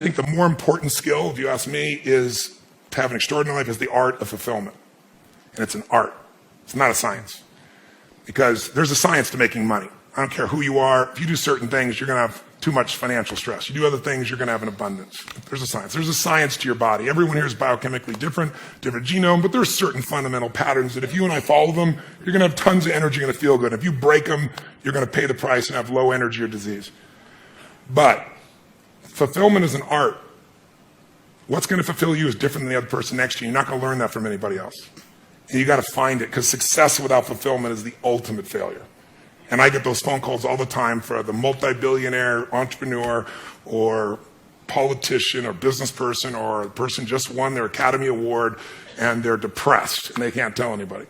I think the more important skill, if you ask me, is to have an extraordinary life is the art of fulfillment. And it's an art. It's not a science. Because there's a science to making money. I don't care who you are. If you do certain things, you're going to have too much financial stress. You do other things, you're going to have an abundance. There's a science. There's a science to your body. Everyone here is biochemically different genome, but there's certain fundamental patterns that if you and I follow them, you're going to have tons of energy and feel good. If you break them, you're going to pay the price and have low energy or disease. But fulfillment is an art. What's going to fulfill you is different than the other person next to you. You're not going to learn that from anybody else. And you got to find it, because success without fulfillment is the ultimate failure. And I get those phone calls all the time for the multi-billionaire entrepreneur or politician or business person or a person just won their Academy Award and they're depressed and they can't tell anybody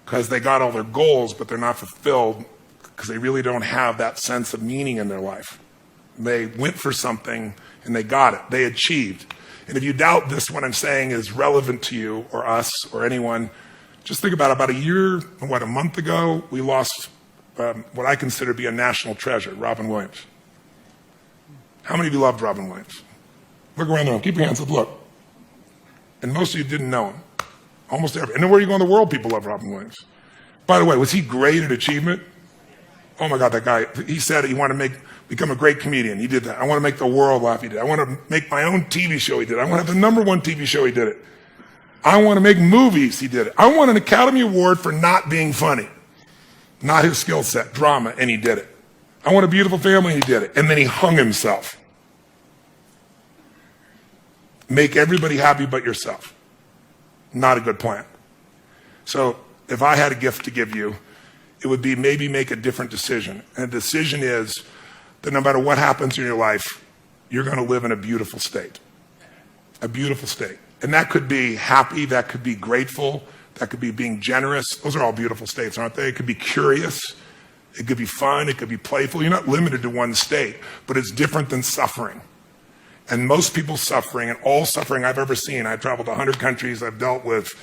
because they got all their goals, but they're not fulfilled because they really don't have that sense of meaning in their life. They went for something and they got it. They achieved. And if you doubt this, what I'm saying is relevant to you or us or anyone, just think about a month ago, we lost what I consider to be a national treasure, Robin Williams. How many of you loved Robin Williams? Look around the room. Keep your hands up. Look. And most of you didn't know him. Almost every. And where you go in the world, people love Robin Williams. By the way, was he great at achievement? Oh my God, that guy. He said he wanted to become a great comedian. He did that. I want to make the world laugh. He did. I want to make my own TV show. He did. I want to have the #1 TV show. He did it. I want to make movies. He did it. I want an Academy Award for not being funny. Not his skill set, drama, and he did it. I want a beautiful family, and he did it. And then he hung himself. Make everybody happy but yourself. Not a good plan. So if I had a gift to give you, it would be maybe make a different decision. And the decision is that no matter what happens in your life, you're going to live in a beautiful state. A beautiful state. And that could be happy, that could be grateful, that could be being generous. Those are all beautiful states, aren't they? It could be curious. It could be fun. It could be playful. You're not limited to one state, but it's different than suffering. And most people's suffering, and all suffering I've ever seen, I've traveled to 100 countries. I've dealt with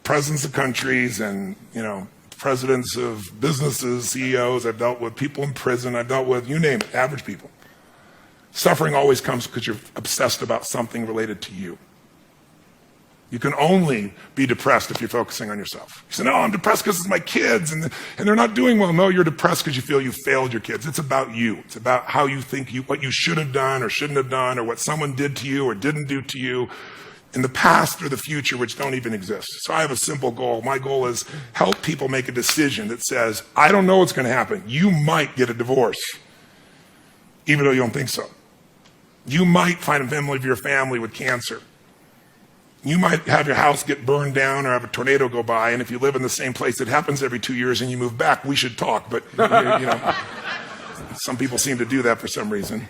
presidents of countries and, presidents of businesses, CEOs. I've dealt with people in prison. I've dealt with, you name it, average people. Suffering always comes because you're obsessed about something related to you. You can only be depressed if you're focusing on yourself. You say, no, I'm depressed because it's my kids and they're not doing well. No, you're depressed because you feel you failed your kids. It's about you. It's about how you think what you should have done or shouldn't have done or what someone did to you or didn't do to you in the past or the future, which don't even exist. So I have a simple goal. My goal is help people make a decision that says, I don't know what's going to happen. You might get a divorce, even though you don't think so. You might find a member of your family with cancer. You might have your house get burned down or have a tornado go by, and if you live in the same place, it happens every 2 years and you move back, we should talk. But, some people seem to do that for some reason.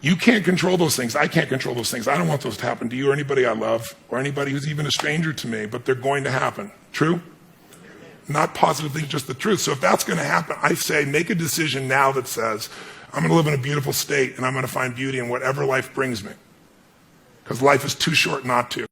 You can't control those things. I can't control those things. I don't want those to happen to you or anybody I love or anybody who's even a stranger to me, but they're going to happen. True? Not positive things, just the truth. So if that's going to happen, I say make a decision now that says, I'm going to live in a beautiful state and I'm going to find beauty in whatever life brings me. Because life is too short not to.